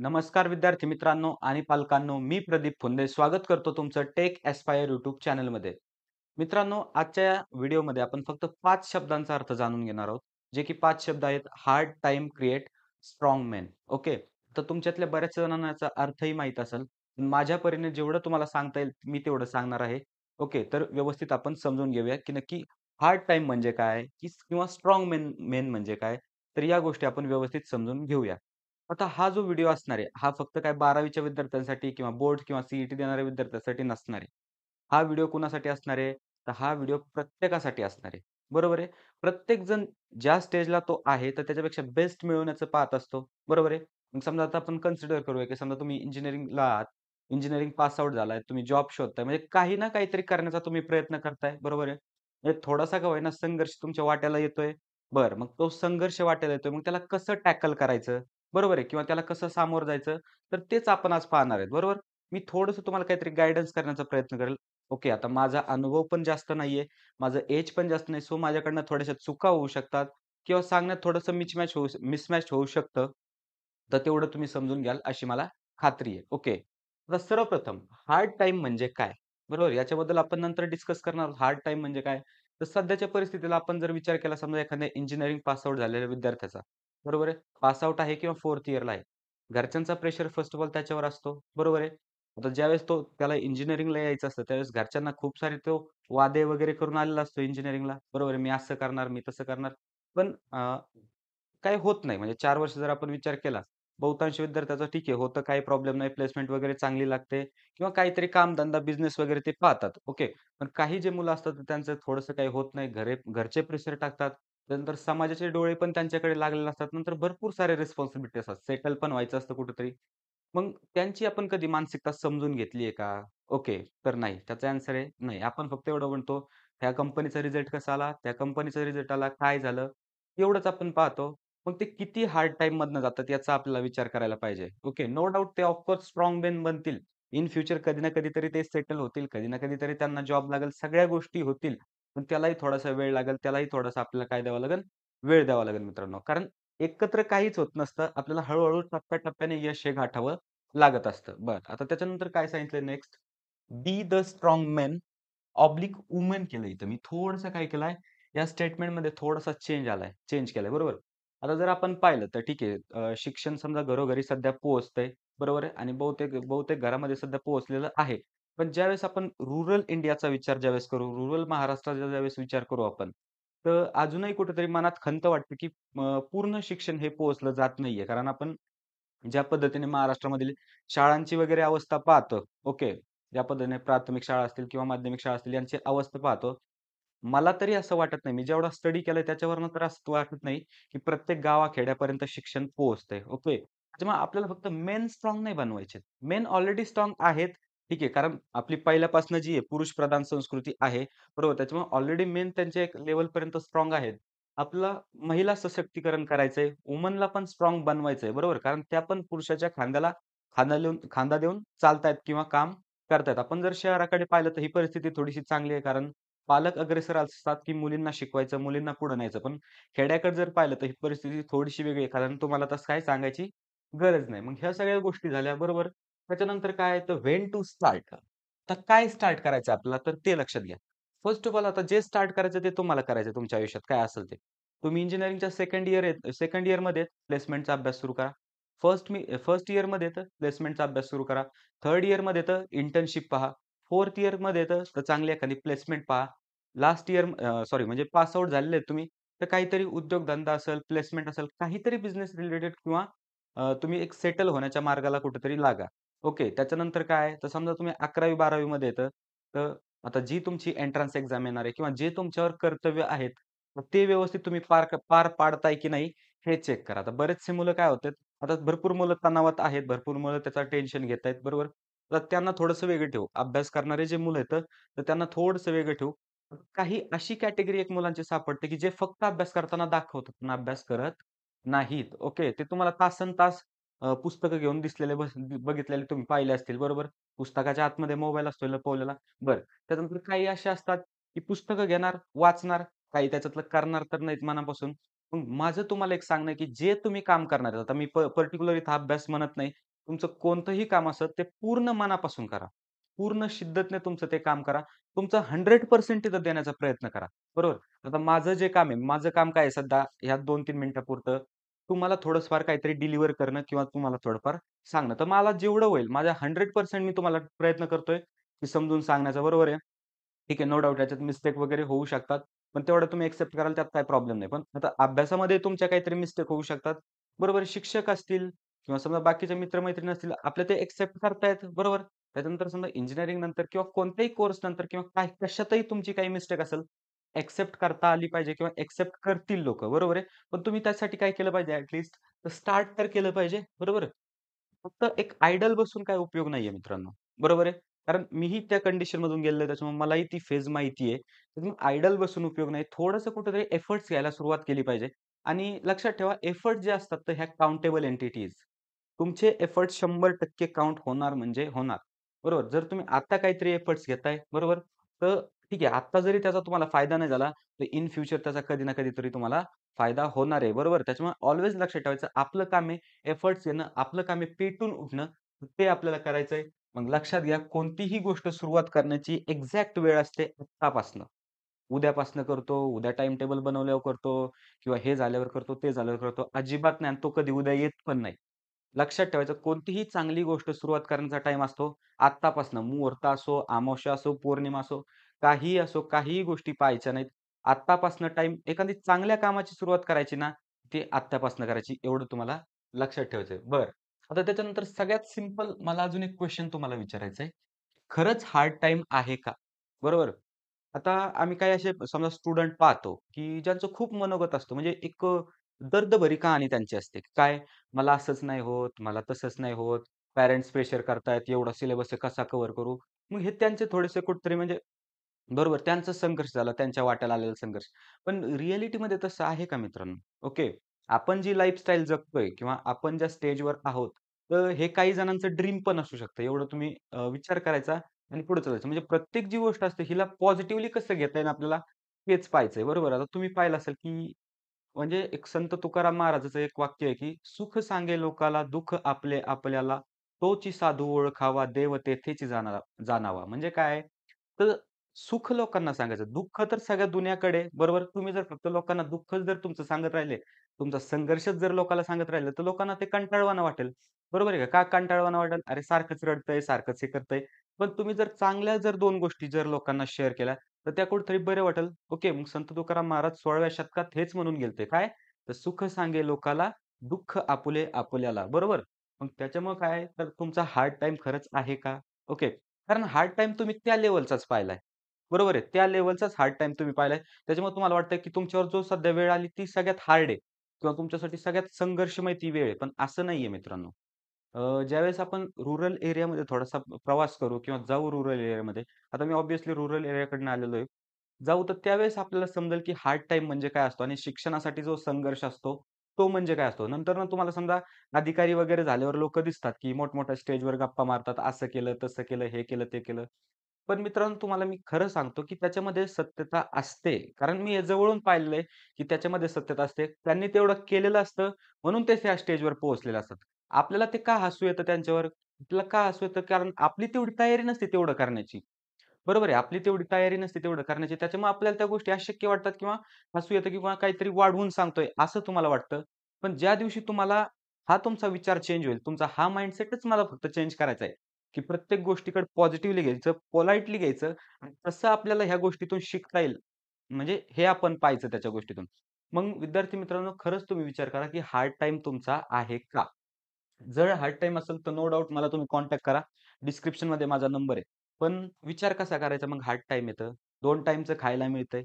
नमस्कार विद्यार्थी मित्रांनो आणि पालकांनो, मी प्रदीप फुंदे स्वागत करतो तुमचं टेक एस्पायर यूट्यूब चॅनलमध्ये. मित्रांनो, आजच्या या व्हिडिओमध्ये आपण फक्त 5 शब्दांचा अर्थ जाणून घेणार आहोत. जे की 5 शब्द आहेत hard time create strong main. Okay. तर तुमच्यातल्या बऱ्याच जणांना याचा अर्थही माहीत असेल. पण माझ्या परीने जेवढं तुम्हाला सांगता येईल मी तेवढं सांगणार आहे. ओके. तर व्यवस्थित आपण समजून घेऊया, की नक्की हार्ड टाइम म्हणजे काय? किंवा स्ट्राँग मेन मेन म्हणजे काय? तर या गोष्टी आपण व्यवस्थित समजून घेऊया. आता हा जो व्हिडिओ असणार आहे, हा फक्त काय 12वीच्या विद्यार्थ्यांसाठी किंवा बोर्ड किंवा सी देणाऱ्या विद्यार्थ्यांसाठी नसणार आहे. हा व्हिडिओ कुणासाठी असणार आहे? तर हा व्हिडिओ प्रत्येकासाठी असणार आहे. बरोबर आहे. प्रत्येक जण ज्या स्टेजला तो आहे, तर त्याच्यापेक्षा बेस्ट मिळवण्याचं पाहत असतो. बरोबर आहे. मग समजा आता आपण कन्सिडर करूया, की समजा तुम्ही इंजिनिअरिंगला आहात. इंजिनिअरिंग पास आउट झालाय. तुम्ही जॉब शोधताय. म्हणजे काही ना काहीतरी करण्याचा तुम्ही प्रयत्न करताय. बरोबर आहे. म्हणजे थोडासा का होईना संघर्ष तुमच्या वाट्याला येतोय. बरं, मग तो संघर्ष वाट्याला येतोय. मग त्याला कसं टॅकल करायचं? बरोबर आहे किंवा त्याला कसं सामोरं जायचं? तर तेच आपण आज पाहणार आहेत. बरोबर? मी थोडंसं तुम्हाला काहीतरी गाईडन्स करण्याचा प्रयत्न करेल. ओके, आता माझा अनुभव पण जास्त नाहीये. माझं एज पण जास्त नाही. सो माझ्याकडनं थोड्याशा चुका होऊ शकतात किंवा सांगण्यात थोडंसं मिसमॅच होऊ शकतं. तर तेवढं तुम्ही समजून घ्याल अशी मला खात्री आहे. ओके. आता सर्वप्रथम हार्ड टाईम म्हणजे काय? बरोबर? याच्याबद्दल आपण नंतर डिस्कस करणार आहोत. हार्ड टाईम म्हणजे काय? तर सध्याच्या परिस्थितीला आपण जर विचार केला समजा एखाद्या इंजिनिअरिंग पास आउट झालेल्या विद्यार्थ्याचा, बरोबर आहे? पास आउट आहे किंवा 4th इयरला आहे. घरच्यांचा प्रेशर फर्स्ट ऑफ ऑल त्याच्यावर असतो. बरोबर आहे? आता ज्यावेळेस त्याला इंजिनिअरिंगला यायचं असतं, त्यावेळेस घरच्यांना खूप सारे वादे वगैरे करून आलेला असतो इंजिनिअरिंगला. बरोबर आहे? मी असं करणार, मी तसं करणार. पण काही होत नाही. म्हणजे 4 वर्ष जर आपण विचार केला, बहुतांश विद्यार्थ्याचं ठीक आहे, होतं काही प्रॉब्लेम नाही, प्लेसमेंट वगैरे चांगली लागते किंवा काहीतरी कामधंदा, बिझनेस वगैरे ते पाहतात. ओके. पण काही जे मुलं असतात, तर त्यांचं थोडंसं काही होत नाही. घरचे प्रेशर टाकतात. त्यानंतर समाजाचे डोळे पण त्यांच्याकडे लागलेले असतात. नंतर भरपूर सारे रिस्पॉन्सिबिलिटी असतात. सेटल पण व्हायचं असतं कुठेतरी. मग त्यांची आपण कधी मानसिकता समजून घेतली आहे का? ओके. तर नाही. त्याचा ॲन्सर आहे नाही. आपण फक्त एवढं म्हणतो, ह्या कंपनीचा रिझल्ट कसा आला? त्या कंपनीचा रिझल्ट आला. काय झालं? एवढंच आपण पाहतो. मग ते किती हार्ड टाईममधनं जातात याचा आपल्याला विचार करायला पाहिजे. ओके. नो डाउट ते ऑफ कोर्स स्ट्राँग मेन बनतील. इन फ्युचर कधी ना कधीतरी ते सेटल होतील. कधी ना कधीतरी त्यांना जॉब लागेल. सगळ्या गोष्टी होतील. पण त्यालाही थोडासा वेळ लागेल. त्यालाही थोडासा आपल्याला काय द्यावं लागेल? वेळ द्यावा लागेल मित्रांनो. कारण एकत्र काहीच होत नसतं. आपल्याला हळू टप्प्या यश हे गाठावं लागत असतं. बरं. आता त्याच्यानंतर काय सांगितलंय next? Be the strong main oblique woman केलं इथं मी. थोडंसं काय केलंय, या स्टेटमेंटमध्ये थोडासा चेंज केलाय, बरोबर. आता जर आपण पाहिलं तर ठीक आहे, शिक्षण समजा घरोघरी सध्या पोहोचतंय, बरोबर आहे आणि बहुतेक बहुतेक घरामध्ये सध्या पोहोचलेलं आहे. पण ज्यावेळेस आपण रुरल इंडियाचा विचार ज्यावेळेस करू, रुरल महाराष्ट्राचा ज्यावेळेस विचार करू आपण, तर अजूनही कुठेतरी मनात खंत वाटते, की पूर्ण शिक्षण हे पोहोचलं जात नाहीये. कारण आपण ज्या पद्धतीने महाराष्ट्रामधील शाळांची वगैरे अवस्था पाहतो, ओके. ज्या पद्धतीने प्राथमिक शाळा असतील किंवा माध्यमिक शाळा असतील यांची अवस्था पाहतो. मला तरी असं वाटत नाही. मी जेवढा स्टडी केलाय त्याच्यावरनं तर असं वाटत नाही, की प्रत्येक गावाखेड्यापर्यंत शिक्षण पोहोचतंय. ओके. त्याच्यामुळे आपल्याला फक्त मेन स्ट्राँग नाही बनवायचे. मेन ऑलरेडी स्ट्राँग आहेत. ठीक आहे. कारण आपली पहिल्यापासून जी आहे पुरुष प्रधान संस्कृती आहे. बरोबर. त्याच्यामुळे ऑलरेडी मेन त्यांच्या एक लेव्हलपर्यंत स्ट्राँग आहेत. आपलं महिला सशक्तीकरण करायचंय. वुमनला पण स्ट्राँग बनवायचंय. बरोबर. कारण त्या पण पुरुषाच्या खांद्याला खांदा देऊन चालतायत किंवा काम करतायत. आपण जर शहराकडे पाहिलं तर ही परिस्थिती थोडीशी चांगली आहे. कारण पालक अग्रेसर असतात, की मुलींना शिकवायचं, मुलींना पुढे न्यायचं. पण खेड्याकडे जर पाहिलं तर ही परिस्थिती थोडीशी वेगळी आहे. कारण तुम्हाला तसं काही सांगायची गरज नाही. मग ह्या सगळ्या गोष्टी झाल्या बरोबर. त्याच्यानंतर काय आहे तर व्हेन टू स्टार्ट. तर काय स्टार्ट करायचं आपल्याला तर ते लक्षात घ्या. फर्स्ट ऑफ ऑल आता जे स्टार्ट करायचं ते तुम्हाला करायचं तुमच्या आयुष्यात काय असेल ते. तुम्ही इंजिनिअरिंगच्या सेकंड इयरमध्ये प्लेसमेंटचा अभ्यास सुरू करा. फर्स्ट इयरमध्ये तर प्लेसमेंटचा अभ्यास सुरू करा. थर्ड इयरमध्ये तर इंटर्नशिप पहा. फोर्थ इयरमध्ये तर चांगली एखादी प्लेसमेंट पहा. सॉरी म्हणजे पास आउट झालेले आहेत तुम्ही, तर काहीतरी उद्योगधंदा असेल, प्लेसमेंट असेल, काहीतरी बिझनेस रिलेटेड किंवा तुम्ही एक सेटल होण्याच्या मार्गाला कुठेतरी लागा. ओके. त्याच्यानंतर काय आहे, तर समजा तुम्ही 11वी-12वी मध्ये येतं, तर आता जी तुमची एंट्रन्स एक्झाम येणार आहे किंवा जे तुमच्यावर कर्तव्य आहेत, तर ते व्यवस्थित तुम्ही पार पाडताय की नाही हे चेक करा. आता बरेचसे मुलं काय होतात, आता भरपूर मुलं तणावात आहेत, भरपूर मुलं त्याचं टेन्शन घेत आहेत, बरोबर? तर त्यांना थोडंसं वेगळं ठेवू. अभ्यास करणारे जे मुलं आहेत, तर त्यांना थोडंसं वेगळं ठेवू. काही अशी कॅटेगरी एक मुलांची सापडते, की जे फक्त अभ्यास करताना दाखवतात, पण अभ्यास करत नाहीत. ओके. ते तुम्हाला तासंतास पुस्तकं घेऊन बघितलेले तुम्ही पाहिले असतील, बरोबर? पुस्तकाच्या आतमध्ये मोबाईल असतो लपवलेला. बरं. त्याच्यानंतर काही असे असतात, की पुस्तकं घेणार, वाचणार, काही त्याच्यातलं करणार तर नाहीत मनापासून. मग माझं तुम्हाला एक सांगणं आहे, की जे तुम्ही काम करणार आहेत, आता मी पर्टिक्युलर इथं अभ्यास म्हणत नाही. तुमचं कोणतंही काम असतं ते पूर्ण मनापासून करा. पूर्ण शिद्दतने तुमचं ते काम करा. तुमचं 100% तिथं देण्याचा प्रयत्न करा. बरोबर? आता माझं जे काम आहे, माझं काम काय आहे सध्या ह्या 2-3 मिनिटापुरतं तुम्हाला थोडंफार काहीतरी डिलिव्हर करणं किंवा तुम्हाला थोडंफार सांगणं. तर मला जेवढं होईल माझ्या 100% मी तुम्हाला प्रयत्न करतोय, की समजून सांगण्याचा. बरोबर आहे? ठीक आहे, नो डाउट याच्यात मिस्टेक वगैरे होऊ शकतात. पण तेवढं तुम्ही एक्सेप्ट कराल त्यात काही प्रॉब्लेम नाही. पण आता अभ्यासामध्ये तुमच्या काहीतरी मिस्टेक होऊ शकतात. बरोबर आहे. शिक्षक असतील किंवा समजा बाकीचे मित्र-मैत्रिणी असतील, आपलं ते एक्सेप्ट करतायत. बरोबर. त्याच्यानंतर समजा इंजिनिअरिंग नंतर किंवा कोणत्याही कोर्स नंतर किंवा काय कशातही तुमची काही मिस्टेक असेल, एक्सेप्ट करता आली पाहिजे किंवा एक्सेप्ट करतील लोकं. बरोबर आहे. पण तुम्ही त्यासाठी काय केलं पाहिजे स्टार्ट तर केलं पाहिजे. बरोबर आहे. फक्त एक आयडल बसून काही उपयोग नाहीये मित्रांनो. बरोबर आहे. कारण मीही त्या कंडिशनमधून गेलेलो आहे. त्याच्यामुळे मलाही ती फेज माहिती आहे. तर मग आयडल बसून उपयोग नाही. थोडंसं कुठेतरी एफर्ट्स घ्यायला सुरुवात केली पाहिजे. आणि लक्षात ठेवा एफर्ट जे असतात तर ह्या काउंटेबल एंटिटीज. तुमचे एफर्ट्स 100% काउंट होणार म्हणजे होणार. बरोबर. जर तुम्ही आता काहीतरी एफर्ट्स घेताय, बरोबर, तर ठीक आहे. आत्ता जरी त्याचा तुम्हाला फायदा नाही झाला, तर इन फ्युचर त्याचा कधी ना कधीतरी तुम्हाला फायदा होणार आहे. बरोबर. त्याच्यामुळे ऑल्वेज लक्षात ठेवायचं आपलं काम आहे एफर्ट्स घेणं, आपलं काम आहे पेटून उठणं. ते आपल्याला करायचंय. मग लक्षात घ्या कोणतीही गोष्ट सुरुवात करण्याची एक्झॅक्ट वेळ असते आत्तापासनं. उद्यापासनं करतो, उद्या टाईम टेबल बनवल्यावर करतो किंवा हे झाल्यावर करतो, ते झाल्यावर करतो. अजिबात नाही आणि तो कधी उद्या येत पण नाही. लक्षात ठेवायचं कोणतीही चांगली गोष्ट सुरुवात करण्याचा टाईम असतो आत्तापासनं. मुहूर्त असो, अमावस्या असो, पौर्णिमा असो, काहीही असो, काहीही गोष्टी पाहायच्या नाहीत. आत्तापासनं टाईम एखादी चांगल्या कामाची सुरुवात करायची ना, ती आत्तापासनं करायची एवढं तुम्हाला लक्षात ठेवायचंय. बरं. आता त्याच्यानंतर सगळ्यात सिंपल मला अजून एक क्वेशन तुम्हाला विचारायचा आहे. खरंच हार्ड टाईम आहे का? बरोबर. आता आम्ही काही असे समजा स्टुडंट पाहतो, की ज्यांचं खूप मनोगत असतं. म्हणजे एक दर्द कहाणी त्यांची असते. काय, मला असंच नाही होत, मला तसंच नाही होत, पॅरेंट्स प्रेशर करतायत, एवढा सिलेबस आहे कसा कव्हर करू? मग हे त्यांचे थोडेसे कुठेतरी म्हणजे बरोबर त्यांचा संघर्ष झाला, त्यांच्या वाट्याला आलेला संघर्ष. पण रिअॅलिटीमध्ये तसं आहे का मित्रांनो? ओके. आपण जी लाईफस्टाईल जगतोय किंवा आपण ज्या स्टेजवर आहोत, तर हे काही जणांचं ड्रीम पण असू शकतं. एवढं तुम्ही विचार करायचा आणि पुढे चालायचं. म्हणजे प्रत्येक जी गोष्ट असते हिला पॉझिटिव्हली कसं घेता येईल आपल्याला हेच पाहायचंय. बरोबर. आता तुम्ही पाहिलं असेल, की म्हणजे एक संत तुकाराम महाराजाचं एक वाक्य आहे, की "सुख सांगे लोकाला, दुःख आपले आपल्याला, तोची साधू ओळखावा, देव तेथेची जाणावा." म्हणजे काय? तर सुख लोकांना सांगायचं. दुःख तर सगळ्या दुनियाकडे बरोबर. तुम्ही जर फक्त लोकांना दुःखच जर तुमचं सांगत राहिले, तुमचा संघर्षच जर लोकांना सांगत राहिलं, तर लोकांना ते कंटाळवाणं वाटेल. बरोबर आहे का? का कंटाळवाणं वाटेल? अरे सारखंच रडतंय, सारखंच हे करतंय. पण तुम्ही जर चांगल्या जर 2 गोष्टी जर लोकांना शेअर केल्या, तर त्या कुठेतरी बरं वाटेल. ओके, मग संत तुकाराम महाराज 16व्या शतकात हेच म्हणून गेलते. काय? तर "सुख सांगे लोकाला, दुःख आपुले आपुल्याला." बरोबर? मग त्याच्यामुळे काय आहे, तर तुमचा हार्ड टाईम खरंच आहे का? ओके. कारण हार्ड टाईम तुम्ही त्या लेव्हलचाच पाहिलाय. बरोबर आहे. त्या लेव्हलचाच हार्ड टाईम तुम्ही पाहिलाय. त्याच्यामुळे तुम्हाला वाटतंय, की तुमच्यावर जो सध्या वेळ आली ती सगळ्यात हार्ड आहे किंवा तुमच्यासाठी सगळ्यात संघर्षमय ती वेळ आहे. पण असं नाहीये मित्रांनो. ज्यावेळेस आपण रुरल एरियामध्ये थोडासा प्रवास करू किंवा जाऊ रुरल एरियामध्ये. आता मी ऑब्व्हियसली रुरल एरियाकडनं आलेलो आहे. जाऊ तर त्यावेळेस आपल्याला समजेल, की हार्ड टाईम म्हणजे काय असतो आणि शिक्षणासाठी जो संघर्ष असतो, तो म्हणजे काय असतो. नंतर ना तुम्हाला समजा अधिकारी वगैरे झाल्यावर लोकं दिसतात, की मोठमोठ्या स्टेजवर गप्पा मारतात. असं केलं, तसं केलं, हे केलं, ते केलं. पण मित्रांनो तुम्हाला मी खरं सांगतो, की त्याच्यामध्ये सत्यता असते. कारण मी हे जवळून पाहिलेलं आहे, की त्याच्यामध्ये सत्यता असते. त्यांनी तेवढं केलेलं असतं, म्हणून ते त्या स्टेजवर पोहोचलेले असतात. आपल्याला ते का हसू येतं त्यांच्यावर? आपल्याला का हसू येतं? कारण आपली तेवढी तयारी नसते तेवढं करण्याची. बरोबर आहे. आपली तेवढी तयारी नसते तेवढं करण्याची. त्याच्यामुळे आपल्याला त्या गोष्टी अशक्य वाटतात किंवा हसू येतं किंवा काहीतरी वाढवून सांगतोय असं तुम्हाला वाटतं. पण ज्या दिवशी तुम्हाला हा तुमचा विचार चेंज होईल, तुमचा हा माइंडसेटच मला फक्त चेंज करायचा आहे, की प्रत्येक गोष्टीकडे पॉझिटिव्हली घ्यायचं, पोलाइटली घ्यायचं आणि कसं आपल्याला ह्या गोष्टीतून शिकता येईल, म्हणजे हे आपण पाहायचं त्याच्या गोष्टीतून. मग विद्यार्थी मित्रांनो, खरंच तुम्ही विचार करा, की हार्ड टाईम तुमचा आहे का? जर हार्ड टाईम असेल तर नो डाउट मला तुम्ही कॉन्टॅक्ट करा. डिस्क्रिप्शनमध्ये माझा नंबर आहे. पण विचार कसा करायचा मग हार्ड टाईम येतं. 2 टाईमचं खायला मिळतंय,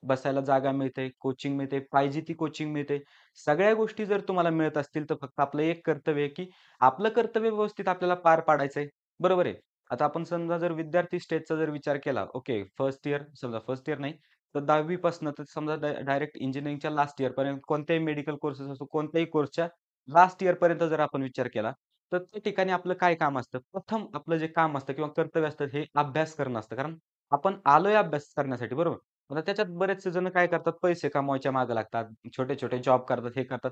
बसायला जागा मिळते, कोचिंग मिळते, पाहिजे ती कोचिंग मिळते. सगळ्या गोष्टी जर तुम्हाला मिळत असतील, तर फक्त आपलं एक कर्तव्य आहे, की आपलं कर्तव्य व्यवस्थित आपल्याला पार पाडायचंय. बरोबर आहे. आता आपण समजा जर विद्यार्थी स्टेजचा जर विचार केला, ओके फर्स्ट इयर समजा फर्स्ट इयर नाही, तर 10वी पासनं तर समजा डायरेक्ट इंजिनिअरिंगच्या लास्ट इयरपर्यंत कोणत्याही मेडिकल कोर्सेस असो, कोणत्याही कोर्सच्या लास्ट इयरपर्यंत जर आपण विचार केला, तर त्या ठिकाणी आपलं काय काम असतं? प्रथम आपलं जे काम असतं किंवा कर्तव्य असतं, हे अभ्यास करणं असतं. कारण आपण आलोय अभ्यास करण्यासाठी, बरोबर? आता त्याच्यात बरेचसे जण काय करतात, पैसे कमवायच्या मागे लागतात. छोटे-छोटे जॉब करतात, हे करतात.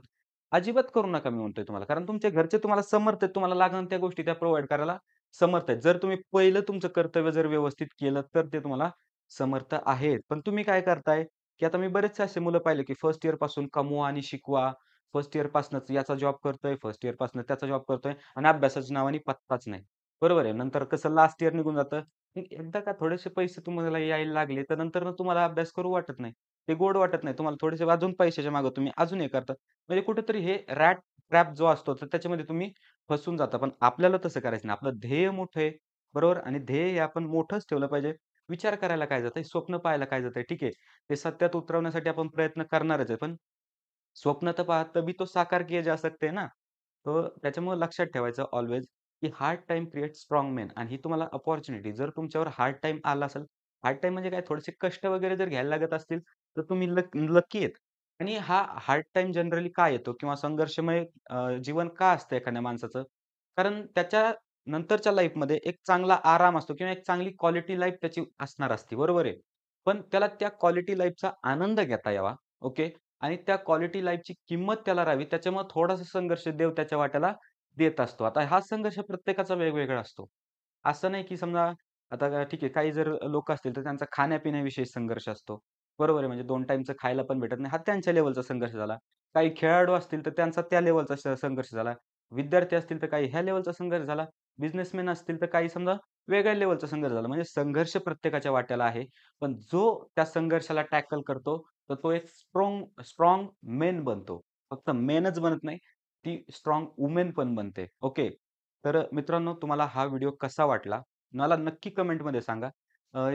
अजिबात करू नका मी म्हणतोय तुम्हाला. कारण तुमचे घरचे तुम्हाला समर्थ आहेत. तुम्हाला लागणाऱ्या त्या गोष्टी त्या प्रोव्हाईड करायला समर्थ आहेत. जर तुम्ही पहिलं तुमचं कर्तव्य जर व्यवस्थित केलं, तर ते तुम्हाला समर्थ आहेत. पण तुम्ही काय करताय, की आता मी बरेचसे असे मुलं पाहिले, की फर्स्ट इयरपासून कमवा आणि शिकवा. फर्स्ट इयरपासूनच याचा जॉब करतोय, फर्स्ट इयरपासून त्याचा जॉब करतोय आणि अभ्यासाच्या नावाने पत्ताच नाही. बरोबर आहे. नंतर कसं लास्ट इयर निघून जातं. मग एकदा का थोडेसे पैसे तुम्हाला यायला लागले, तर नंतर ना तुम्हाला अभ्यास करू वाटत नाही. ते गोड वाटत नाही. तुम्हाला थोडेसे अजून पैशाच्या मागे तुम्ही अजून हे करता. म्हणजे कुठेतरी हे रॅट ट्रॅप जो असतो, तर त्याच्यामध्ये तुम्ही फसून जाता. पण आपल्याला तसं करायचं नाही. आपलं ध्येय मोठं आहे, बरोबर? आणि ध्येय हे आपण मोठंच ठेवलं पाहिजे. विचार करायला काय जातंय, स्वप्न पाहायला काय जातंय. ठीक आहे, ते सत्यात उतरवण्यासाठी आपण प्रयत्न करणारच आहे. पण स्वप्न तर पहा तभी तो साकार किए जा सकते हैं ना. तो त्याच्यामुळे लक्षात ठेवायचं ऑल्वेज, की hard time creates strong main आणि ही तुम्हाला अपॉर्च्युनिटी जर तुमच्यावर हार्ड टाईम आला असेल, हार्ड टाईम म्हणजे काय थोडेसे कष्ट वगैरे जर घ्यायला लागत असतील, तर तुम्ही लकी आहेत. आणि हा हार्ड टाईम जनरली का येतो किंवा संघर्षमय जीवन का असतं एखाद्या माणसाचं? कारण त्याच्या नंतरच्या लाईफमध्ये एक चांगला आराम असतो किंवा एक चांगली क्वालिटी लाईफ त्याची असणार असते, बरोबर आहे. पण त्याला त्या क्वालिटी लाईफचा आनंद घेता यावा, ओके. आणि त्या क्वालिटी लाईफची किंमत त्याला राहावी त्याच्यामुळे थोडासा संघर्ष देव त्याच्या वाट्याला देत असतो. आता हा संघर्ष प्रत्येकाचा वेगवेगळा असतो. असं नाही की समजा आता ठीक आहे काही जर लोक असतील तर त्यांचा खाण्यापिण्याविषयी संघर्ष असतो. बरोबर आहे. म्हणजे 2 टाईमचं खायला पण भेटत नाही. हा त्यांच्या लेव्हलचा संघर्ष झाला. काही खेळाडू असतील तर त्यांचा त्या लेव्हलचा संघर्ष झाला. विद्यार्थी असतील तर काही ह्या लेव्हलचा संघर्ष झाला. बिझनेसमॅन असतील तर काही समजा वेगळ्या लेव्हलचा संघर्ष झाला. म्हणजे संघर्ष प्रत्येकाच्या वाट्याला आहे. पण जो त्या संघर्षाला टॅकल करतो, तर तो एक स्ट्राँग मेन बनतो. फक्त मेनच बनत नाही, ती स्ट्राँग वुमेन पण बनते. ओके. तर मित्रांनो तुम्हाला हा व्हिडिओ कसा वाटला? मला नक्की कमेंटमध्ये सांगा.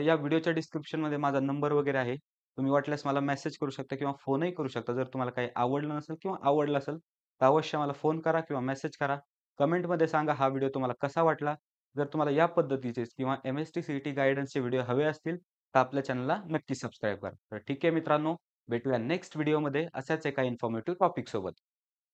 या व्हिडिओच्या डिस्क्रिप्शनमध्ये माझा नंबर वगैरे आहे. तुम्ही वाटल्यास मला मेसेज करू शकता किंवा फोनही करू शकता. जर तुम्हाला काही आवडलं नसेल किंवा आवडलं असेल, तर अवश्य मला फोन करा किंवा मेसेज करा. कमेंटमध्ये सांगा हा व्हिडिओ तुम्हाला कसा वाटला? जर तुम्हाला या पद्धतीचेच किंवा एम-एस-टी सी-ई-टी गाईडन्सचे व्हिडिओ हवे असतील, तर आपल्या चॅनलला नक्की सबस्क्राईब करा. तर ठीक आहे मित्रांनो, भेटूया नेक्स्ट व्हिडिओमध्ये अशाच एका इन्फॉर्मेटिव्ह टॉपिकसोबत.